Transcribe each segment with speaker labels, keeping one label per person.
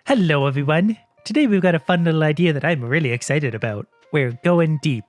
Speaker 1: Hello everyone! Today we've got a fun little idea that I'm really excited about. We're going deep.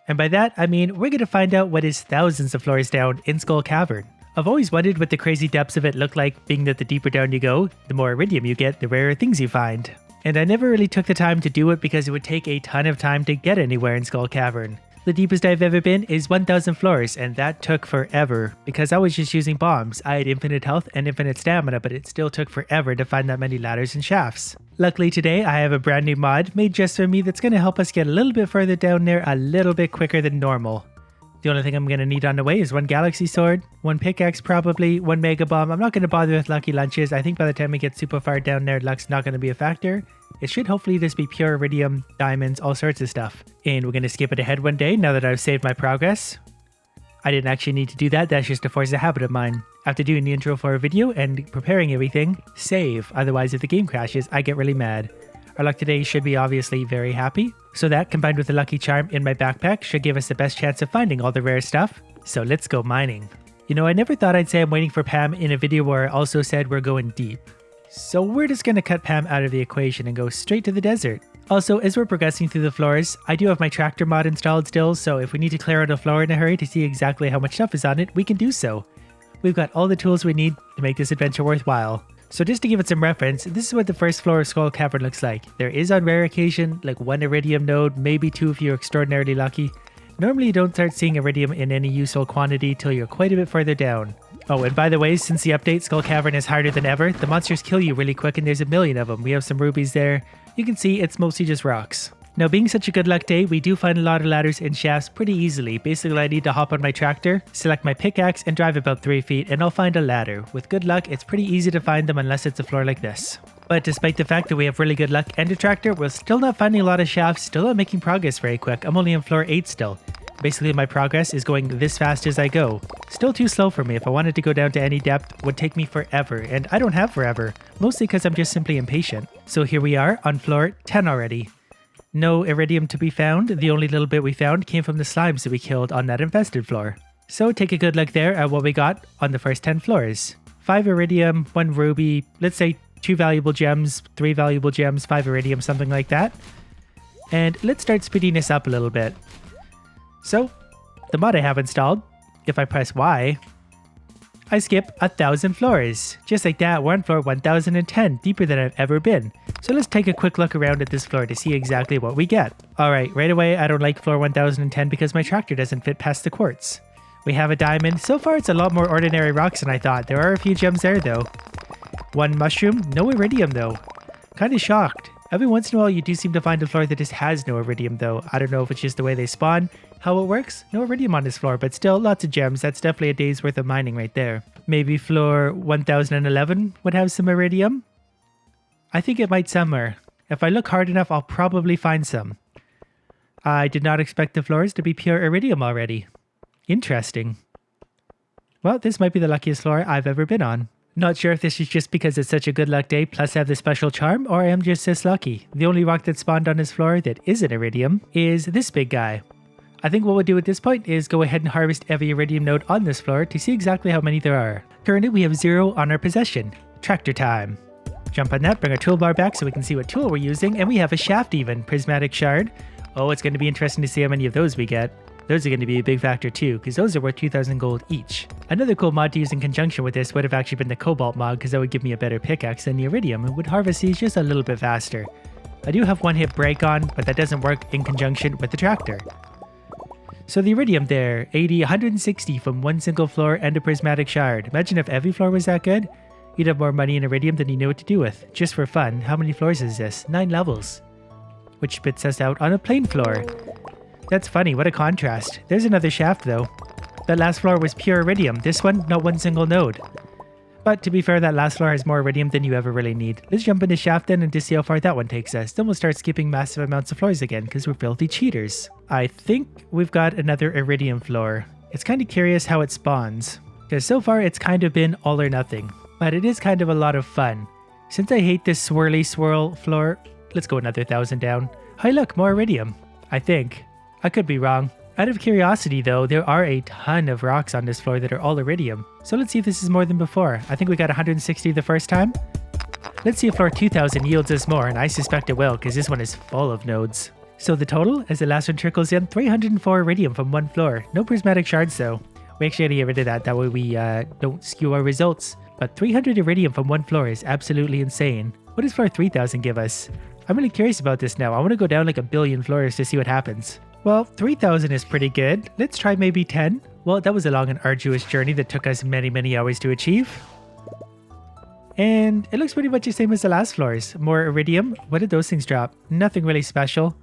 Speaker 1: And by that, I mean we're going to find out what is thousands of floors down in Skull Cavern. I've always wondered what the crazy depths of it look like, being that the deeper down you go, the more iridium you get, the rarer things you find. And I never really took the time to do it because it would take a ton of time to get anywhere in Skull Cavern. The deepest I've ever been is 1,000 floors, and that took forever, because I was just using bombs. I had infinite health and infinite stamina, but it still took forever to find that many ladders and shafts. Luckily today, I have a brand new mod made just for me that's going to help us get a little bit further down there a little bit quicker than normal. The only thing I'm going to need on the way is one galaxy sword, one pickaxe probably, one mega bomb. I'm not going to bother with lucky lunches. I think by the time we get super far down there, luck's not going to be a factor. It should hopefully just be pure iridium, diamonds, all sorts of stuff. And we're going to skip it ahead one day now that I've saved my progress. I didn't actually need to do that, that's just a force of habit of mine. After doing the intro for a video and preparing everything, save. Otherwise if the game crashes, I get really mad. Our luck today should be obviously very happy. So that, combined with the lucky charm in my backpack, should give us the best chance of finding all the rare stuff. So let's go mining. You know, I never thought I'd say I'm waiting for Pam in a video where I also said we're going deep. So we're just going to cut Pam out of the equation and go straight to the desert. Also, as we're progressing through the floors, I do have my tractor mod installed still, so if we need to clear out a floor in a hurry to see exactly how much stuff is on it, we can do so. We've got all the tools we need to make this adventure worthwhile. So just to give it some reference, this is what the first floor of Skull Cavern looks like. There is on rare occasion like one iridium node, maybe two if you're extraordinarily lucky. Normally you don't start seeing iridium in any useful quantity till you're quite a bit further down. Oh, and by the way, since the update, Skull Cavern is harder than ever. The monsters kill you really quick and there's a million of them. We have some rubies there. You can see it's mostly just rocks. Now, being such a good luck day, we do find a lot of ladders and shafts pretty easily. Basically, I need to hop on my tractor, select my pickaxe, and drive about 3 feet, and I'll find a ladder. With good luck, it's pretty easy to find them unless it's a floor like this. But despite the fact that we have really good luck and a tractor, we're still not finding a lot of shafts, still not making progress very quick. I'm only on floor 8 still. Basically, my progress is going this fast as I go. Still too slow for me. If I wanted to go down to any depth, it would take me forever, and I don't have forever. Mostly because I'm just simply impatient. So here we are on floor 10 already. No iridium to be found. The only little bit we found came from the slimes that we killed on that infested floor. So take a good look there at what we got on the first 10 floors. 5 iridium, 1 ruby, let's say 2 valuable gems, 3 valuable gems, 5 iridium, something like that. And let's start speeding this up a little bit. So, the mod I have installed, if I press Y, I skip 1,000 floors. Just like that, we're on floor 1010, deeper than I've ever been. So let's take a quick look around at this floor to see exactly what we get. Alright, right away I don't like floor 1010 because my tractor doesn't fit past the quartz. We have a diamond. So far it's a lot more ordinary rocks than I thought. There are a few gems there though. 1 mushroom, no iridium though. Kinda shocked. Every once in a while you do seem to find a floor that just has no iridium though. I don't know if it's just the way they spawn, how it works. No iridium on this floor, but still lots of gems. That's definitely a day's worth of mining right there. Maybe floor 1011 would have some iridium? I think it might somewhere. If I look hard enough, I'll probably find some. I did not expect the floors to be pure iridium already. Interesting. Well, this might be the luckiest floor I've ever been on. Not sure if this is just because it's such a good luck day plus I have the special charm, or I am just this lucky. The only rock that spawned on this floor that isn't iridium is this big guy. I think what we'll do at this point is go ahead and harvest every iridium node on this floor to see exactly how many there are. Currently we have 0 on our possession. Tractor time. Jump on that, bring our toolbar back so we can see what tool we're using, and we have a shaft even, prismatic shard. Oh, it's going to be interesting to see how many of those we get. Those are going to be a big factor too, because those are worth 2,000 gold each. Another cool mod to use in conjunction with this would have actually been the cobalt mod, because that would give me a better pickaxe than the iridium and would harvest these just a little bit faster. I do have one hit break on, but that doesn't work in conjunction with the tractor. So the iridium there, 80, 160 from one single floor and a prismatic shard. Imagine if every floor was that good. You'd have more money in iridium than you knew what to do with. Just for fun, how many floors is this? 9 levels. Which spits us out on a plain floor. That's funny, what a contrast. There's another shaft though. That last floor was pure iridium. This one, not one single node. But to be fair, that last floor has more iridium than you ever really need. Let's jump into shaft then and just see how far that one takes us. Then we'll start skipping massive amounts of floors again because we're filthy cheaters. I think we've got another iridium floor. It's kind of curious how it spawns. Because so far it's kind of been all or nothing. But it is kind of a lot of fun. Since I hate this swirly swirl floor, let's go another 1,000 down. Hi look, more iridium. I think. I could be wrong. Out of curiosity though, there are a ton of rocks on this floor that are all iridium. So let's see if this is more than before. I think we got 160 the first time. Let's see if floor 2000 yields us more, and I suspect it will because this one is full of nodes. So the total, as the last one trickles in, 304 iridium from one floor. No prismatic shards though. We actually gotta get rid of that, that way we don't skew our results. But 300 iridium from one floor is absolutely insane. What does floor 3000 give us? I'm really curious about this now. I want to go down like a billion floors to see what happens. Well, 3000 is pretty good. Let's try maybe 10. Well, that was a long and arduous journey that took us many hours to achieve. And it looks pretty much the same as the last floors. More iridium. What did those things drop? Nothing really special.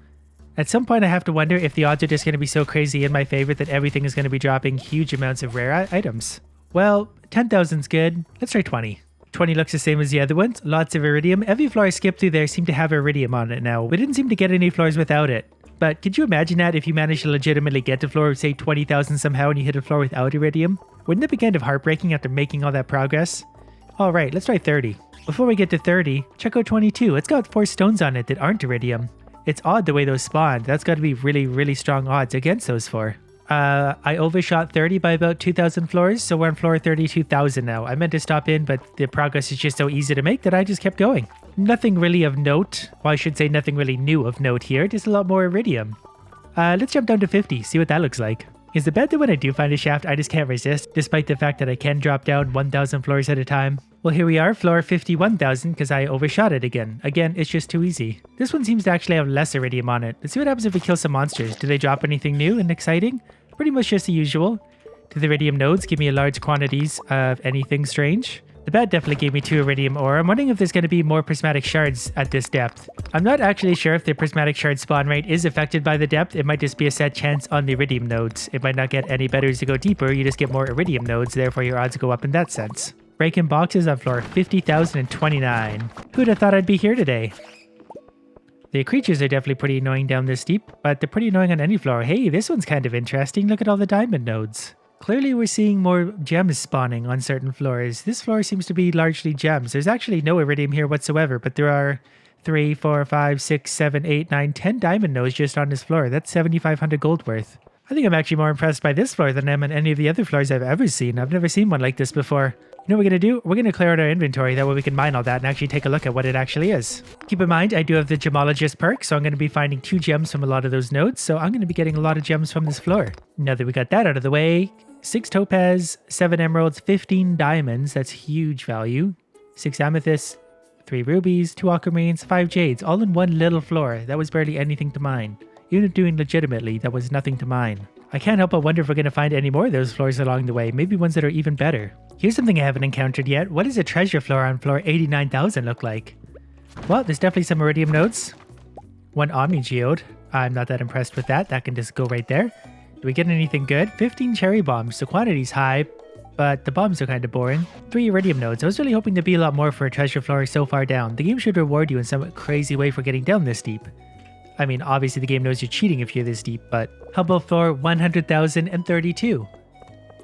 Speaker 1: At some point I have to wonder if the odds are just going to be so crazy in my favor that everything is going to be dropping huge amounts of rare items. Well, 10,000's good. Let's try 20. 20 looks the same as the other ones. Lots of iridium. Every floor I skipped through there seemed to have iridium on it now. We didn't seem to get any floors without it. But could you imagine that if you managed to legitimately get to floor of say 20,000 somehow and you hit a floor without iridium? Wouldn't that be kind of heartbreaking after making all that progress? Alright, let's try 30. Before we get to 30, check out 22. It's got 4 stones on it that aren't iridium. It's odd the way those spawned. That's got to be really strong odds against those 4. I overshot 30 by about 2,000 floors, so we're on floor 32,000 now. I meant to stop in, but the progress is just so easy to make that I just kept going. Nothing really of note. Well, I should say nothing really new of note here. Just a lot more iridium. Let's jump down to 50, see what that looks like. Is the bet that when I do find a shaft, I just can't resist, despite the fact that I can drop down 1,000 floors at a time? Well, here we are, floor 51,000, because I overshot it again. Again, it's just too easy. This one seems to actually have less iridium on it. Let's see what happens if we kill some monsters. Do they drop anything new and exciting? Pretty much just the usual. Do the iridium nodes give me large quantities of anything strange? The bat definitely gave me 2 iridium ore. I'm wondering if there's going to be more prismatic shards at this depth. I'm not actually sure if the prismatic shard spawn rate is affected by the depth. It might just be a set chance on the iridium nodes. It might not get any better as you go deeper. You just get more iridium nodes, therefore your odds go up in that sense. Breaking boxes on floor 50,029. Who'd have thought I'd be here today? The creatures are definitely pretty annoying down this deep, but they're pretty annoying on any floor. Hey, this one's kind of interesting. Look at all the diamond nodes. Clearly we're seeing more gems spawning on certain floors. This floor seems to be largely gems. There's actually no iridium here whatsoever, but there are 3, 4, 5, 6, 7, 8, 9, 10 diamond nodes just on this floor. That's 7,500 gold worth. I think I'm actually more impressed by this floor than I am on any of the other floors I've ever seen. I've never seen one like this before. You know what we're going to do? We're going to clear out our inventory. That way we can mine all that and actually take a look at what it actually is. Keep in mind, I do have the gemologist perk, so I'm going to be finding 2 gems from a lot of those nodes. So I'm going to be getting a lot of gems from this floor. Now that we got that out of the way, 6 topaz, 7 emeralds, 15 diamonds. That's huge value. 6 amethysts, 3 rubies, 2 aquamarines, 5 jades, all in one little floor. That was barely anything to mine. Even doing legitimately, that was nothing to mine. I can't help but wonder if we're going to find any more of those floors along the way. Maybe ones that are even better. Here's something I haven't encountered yet. What does a treasure floor on floor 89,000 look like? Well, there's definitely some iridium nodes. 1 omni geode. I'm not that impressed with that. That can just go right there. Do we get anything good? 15 cherry bombs. The quantity's high, but the bombs are kind of boring. 3 iridium nodes. I was really hoping to be a lot more for a treasure floor so far down. The game should reward you in some crazy way for getting down this deep. I mean, obviously the game knows you're cheating if you're this deep, but how about floor 100,032?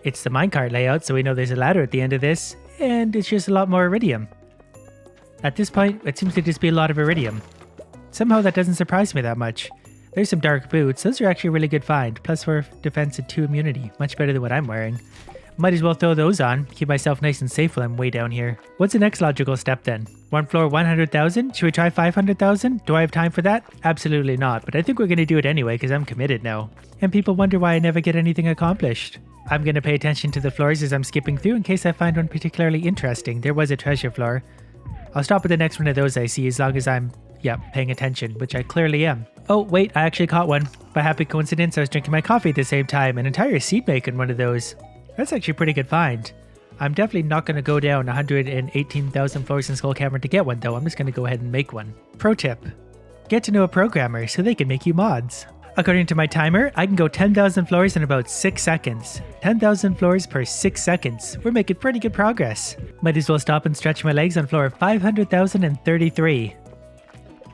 Speaker 1: It's the minecart layout, so we know there's a ladder at the end of this, and it's just a lot more iridium. At this point, it seems to just be a lot of iridium. Somehow that doesn't surprise me that much. There's some dark boots. Those are actually a really good find. +4 defense and 2 immunity. Much better than what I'm wearing. Might as well throw those on. Keep myself nice and safe while I'm way down here. What's the next logical step then? One floor 100,000? Should we try 500,000? Do I have time for that? Absolutely not, but I think we're going to do it anyway because I'm committed now. And people wonder why I never get anything accomplished. I'm going to pay attention to the floors as I'm skipping through in case I find one particularly interesting. There was a treasure floor. I'll stop at the next one of those I see as long as I'm, paying attention, which I clearly am. Oh, wait, I actually caught one. By happy coincidence, I was drinking my coffee at the same time. An entire seed make in one of those. That's actually a pretty good find. I'm definitely not going to go down 118,000 floors in Skull Cavern to get one, though. I'm just going to go ahead and make one. Pro tip. Get to know a programmer so they can make you mods. According to my timer, I can go 10,000 floors in about 6 seconds. 10,000 floors per 6 seconds. We're making pretty good progress. Might as well stop and stretch my legs on floor 500,033.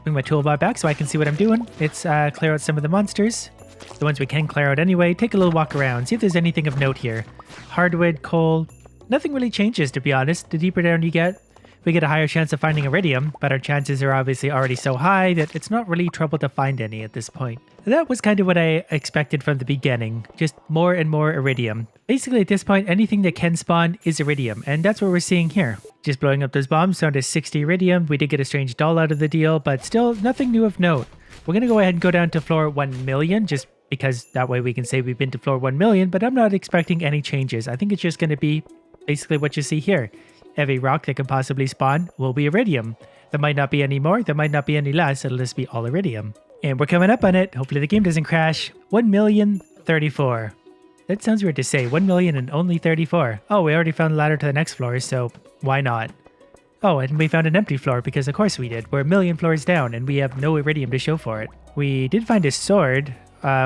Speaker 1: Bring my toolbar back so I can see what I'm doing. Let's clear out some of the monsters. The ones we can clear out anyway. Take a little walk around. See if there's anything of note here. Hardwood, coal. Nothing really changes, to be honest. The deeper down you get. we get a higher chance of finding iridium, but our chances are obviously already so high that it's not really trouble to find any at this point. That was kind of what I expected from the beginning, just more and more iridium. Basically at this point, anything that can spawn is iridium, and that's what we're seeing here. Just blowing up those bombs down to 60 iridium. We did get a strange doll out of the deal, but still nothing new of note. We're going to go ahead and go down to floor 1 million, just because that way we can say we've been to floor 1 million, but I'm not expecting any changes. I think it's just going to be basically what you see here. Every rock that can possibly spawn will be iridium. There might not be any more, there might not be any less, it'll just be all iridium. And we're coming up on it. Hopefully the game doesn't crash. 1,034,000. That sounds weird to say. 1 million and only 34. Oh, we already found the ladder to the next floor, so why not? Oh, and we found an empty floor because of course we did. We're 1 million floors down and we have no iridium to show for it. We did find a sword,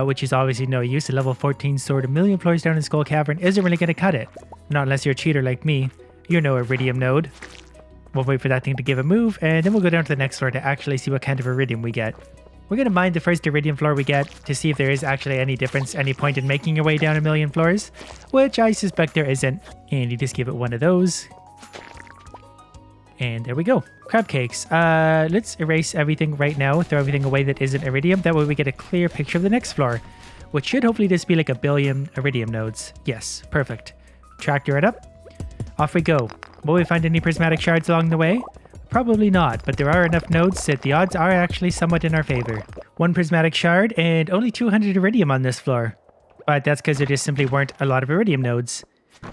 Speaker 1: which is obviously no use. A level 14 sword 1 million floors down in Skull Cavern isn't really going to cut it. Not unless you're a cheater like me. You're no iridium node. We'll wait for that thing to give a move, and then we'll go down to the next floor to actually see what kind of iridium we get. We're going to mine the first iridium floor we get to see if there is actually any difference, any point in making your way down 1 million floors, which I suspect there isn't. And you just give it one of those. And there we go. Crab cakes. Let's erase everything right now, throw everything away that isn't iridium. That way we get a clear picture of the next floor, which should hopefully just be like 1 billion iridium nodes. Yes, perfect. Tractor it up. Off we go. Will we find any prismatic shards along the way? Probably not, but there are enough nodes that the odds are actually somewhat in our favor. 1 prismatic shard and only 200 iridium on this floor. But that's because there just simply weren't a lot of iridium nodes.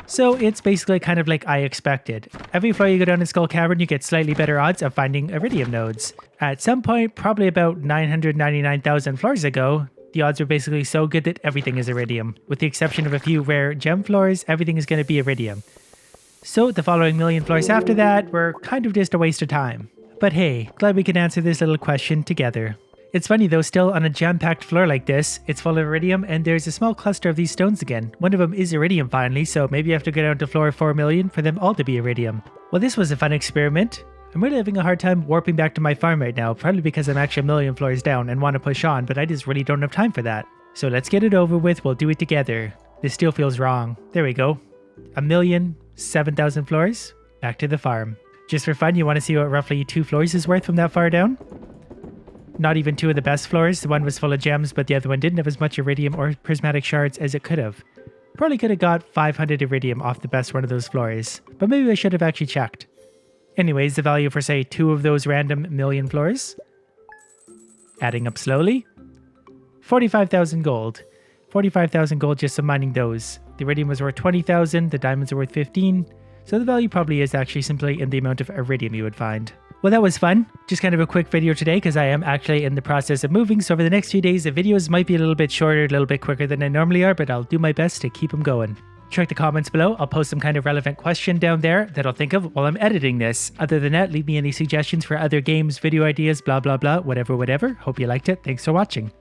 Speaker 1: So it's basically kind of like I expected. Every floor you go down in Skull Cavern, you get slightly better odds of finding iridium nodes. At some point, probably about 999,000 floors ago, the odds were basically so good that everything is iridium. With the exception of a few rare gem floors, everything is going to be iridium. So the following million floors after that were kind of just a waste of time. But hey, glad we could answer this little question together. It's funny though, still on a jam-packed floor like this, it's full of iridium and there's a small cluster of these stones again. One of them is iridium finally, so maybe you have to go down to floor 4 million for them all to be iridium. Well, this was a fun experiment. I'm really having a hard time warping back to my farm right now, probably because I'm actually 1 million floors down and want to push on, but I just really don't have time for that. So let's get it over with, we'll do it together. This still feels wrong. There we go. 1,007,000 floors. Back to the farm. Just for fun, you want to see what roughly 2 floors is worth from that far down? Not even 2 of the best floors. The one was full of gems, but the other one didn't have as much iridium or prismatic shards as it could have. Probably could have got 500 iridium off the best one of those floors, but maybe I should have actually checked. Anyways, the value for say 2 of those random million floors. Adding up slowly. 45,000 gold. 45,000 gold just from mining those. The iridium was worth 20,000, the diamonds are worth 15, so the value probably is actually simply in the amount of iridium you would find. Well, that was fun. Just kind of a quick video today because I am actually in the process of moving, so over the next few days the videos might be a little bit shorter, a little bit quicker than they normally are, but I'll do my best to keep them going. Check the comments below, I'll post some kind of relevant question down there that I'll think of while I'm editing this. Other than that, leave me any suggestions for other games, video ideas, blah blah blah, whatever. Hope you liked it, thanks for watching.